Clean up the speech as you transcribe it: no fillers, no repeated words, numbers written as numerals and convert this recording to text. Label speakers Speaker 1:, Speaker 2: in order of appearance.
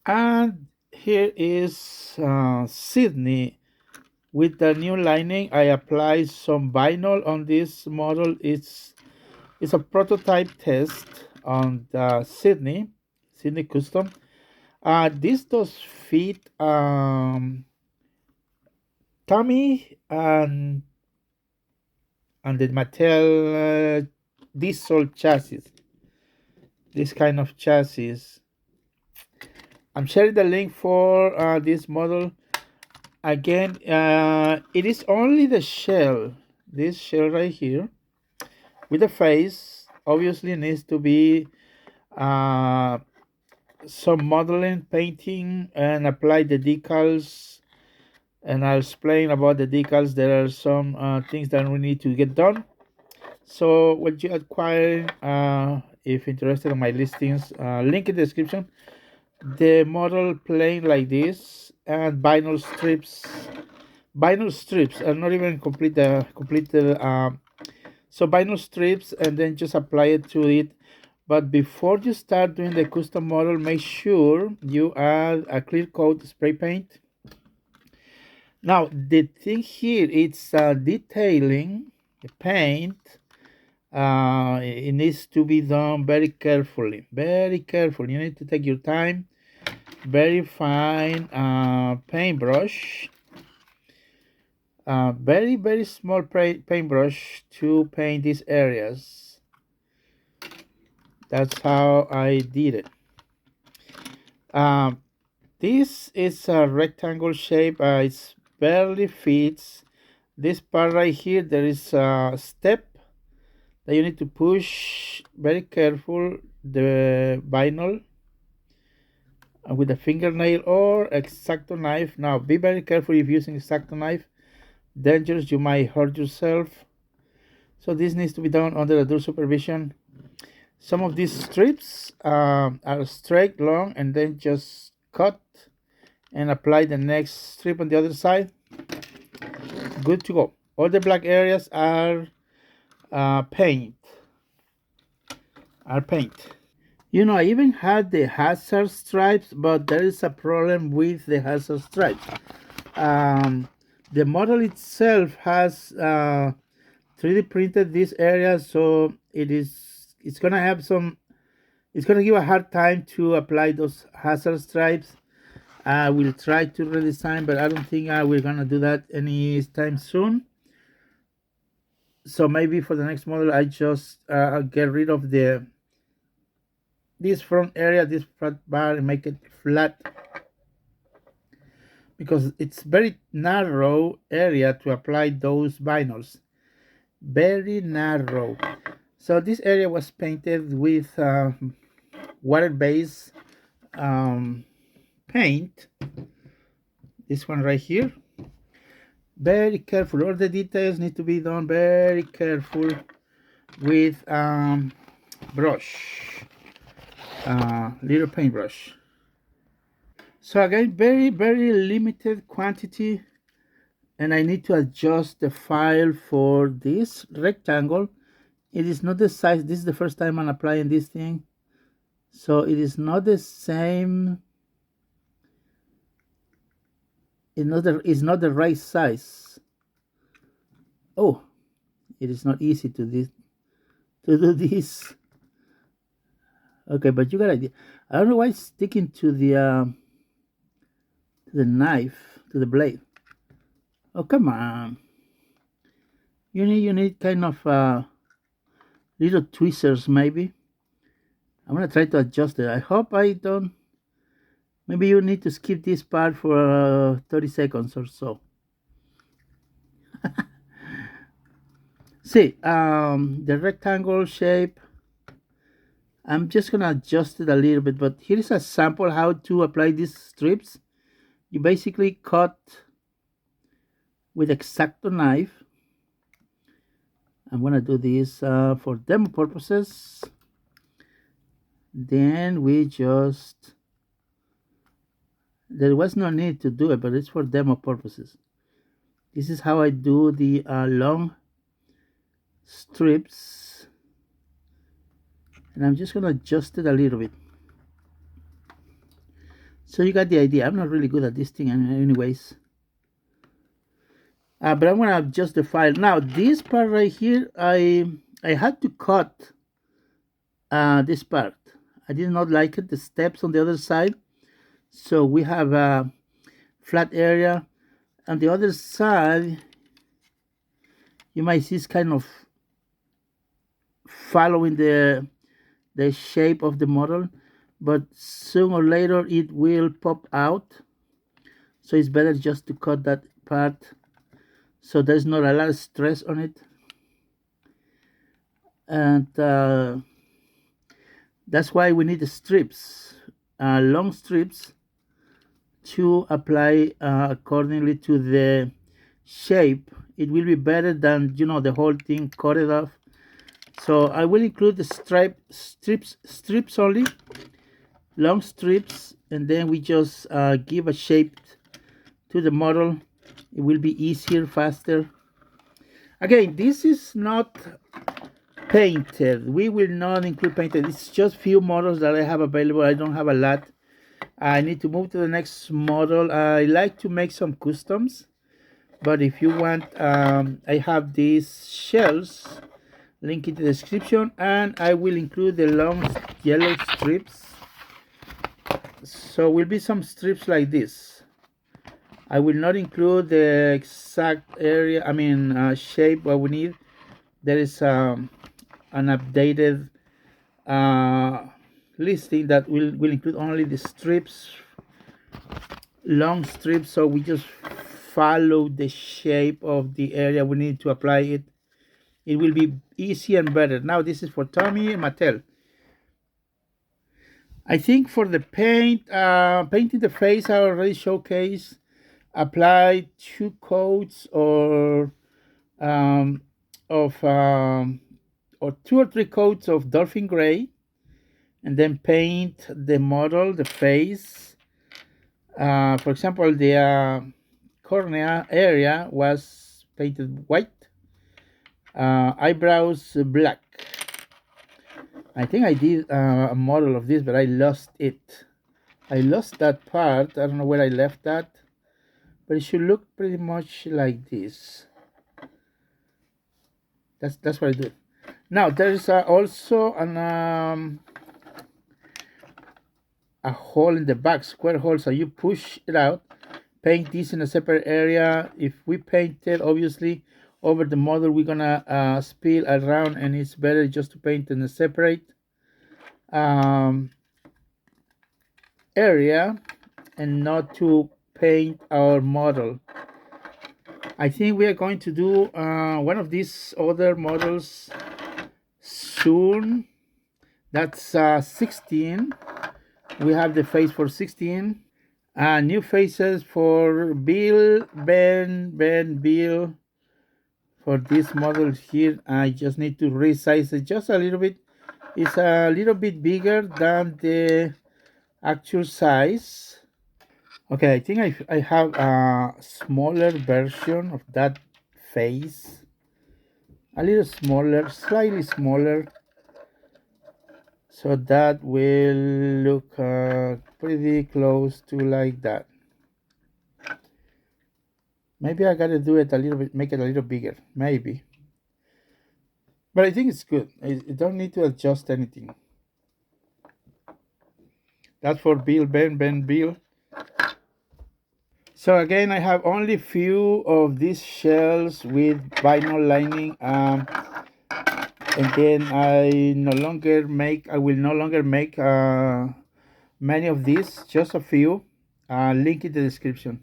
Speaker 1: And here is Sidney with the new lining. I applied some vinyl on this model. It's a prototype test on the Sidney Custom. This does fit Tommy and the Mattel diesel chassis. This kind of chassis. I'm sharing the link for this model. Again, it is only the shell. This shell right here with the face obviously needs to be uh, some modeling, painting, and apply the decals. And I'll explain about the decals. There are some things that we need to get done. So when you acquire, if interested in my listings, link in the description. The model plain like this and vinyl strips are not even completed. So vinyl strips and then just apply it to it. But before you start doing the custom model, make sure you add a clear coat spray paint. Now the thing here it's detailing the paint. It needs to be done very carefully. Very careful. You need to take your time. Very fine paintbrush. Very small paintbrush to paint these areas. That's how I did it. This is a rectangle shape. It barely fits. This part right here, there is a step that you need to push very careful the vinyl with a fingernail or X-Acto knife. Now be very careful if using X-Acto knife. Dangerous, you might hurt yourself. So this needs to be done under adult supervision. Some of these strips are straight long and then just cut and apply the next strip on the other side. Good to go. All the black areas are paint. You know, I even had the hazard stripes, but there is a problem with the hazard stripes. The model itself has 3D printed this area, so it's gonna have some. It's gonna give a hard time to apply those hazard stripes. I will try to redesign, but I don't think we're gonna do that anytime soon. So maybe for the next model, I just get rid of this front area, this front bar, and make it flat because it's very narrow area to apply those vinyls. Very narrow. So this area was painted with water-based paint. This one right here. Very careful. All the details need to be done very careful with brush, little paintbrush. So again, very limited quantity, and I need to adjust the file for this rectangle. It is not the size. This is the first time I'm applying this thing, so it is not the same. It's not the right size. Oh, it is not easy to do this. Okay, but you got idea. I don't know why it's sticking to the knife, to the blade. Oh, come on. You need kind of little tweezers maybe. I'm gonna try to adjust it. I hope I don't. Maybe you need to skip this part for 30 seconds or so. See, the rectangle shape. I'm just gonna adjust it a little bit, but here is a sample how to apply these strips. You basically cut with X-Acto knife. I'm gonna do this for demo purposes. Then we just, there was no need to do it, but it's for demo purposes. This is how I do the long strips, and I'm just gonna adjust it a little bit. So you got the idea. I'm not really good at this thing anyways. But I'm gonna adjust the file. Now this part right here, I had to cut this part. I did not like it, the steps on the other side. So we have a flat area. On the other side, you might see it's kind of following the shape of the model, but sooner or later it will pop out. So it's better just to cut that part so there's not a lot of stress on it. And that's why we need the strips, long strips, to apply accordingly to the shape. It will be better than the whole thing cut it off. So I will include the strips only, long strips, and then we just give a shape to the model. It will be easier, faster. Again, this is not painted. We will not include painted. It's just few models that I have available. I don't have a lot. I need to move to the next model. I like to make some customs, but if you want, I have these shells. Link in the description, and I will include the long yellow strips. So will be some strips like this. I will not include the exact area, shape what we need. There is an updated listing that will include only the strips, long strips, so we just follow the shape of the area we need to apply it. It will be easy and better. Now this is for Tomy and Mattel. I think for the painting the face, I already showcased. Apply 2 coats or 2 or 3 coats of dolphin gray, and then paint the model, the face. For example, the cornea area was painted white, eyebrows black. I think I did a model of this, but I lost it. I lost that part. I don't know where I left that, but it should look pretty much like this. That's what I do. Now there's also a hole in the back, square hole. So you push it out. Paint this in a separate area. If we paint it, obviously, over the model, we're gonna spill around, and it's better just to paint in a separate area and not to paint our model. I think we are going to do one of these other models soon. That's 16. We have the face for 16. New faces for Bill, Ben, Bill. For this model here, I just need to resize it just a little bit. It's a little bit bigger than the actual size. Okay, I think I have a smaller version of that face. A little smaller, slightly smaller. So that will look pretty close to like that. Maybe I gotta do it a little bit, make it a little bigger, maybe. But I think it's good. I don't need to adjust anything. That's for Bill, Ben, Bill. So again, I have only few of these shells with vinyl lining. And then I will no longer make many of these, just a few. Link in the description.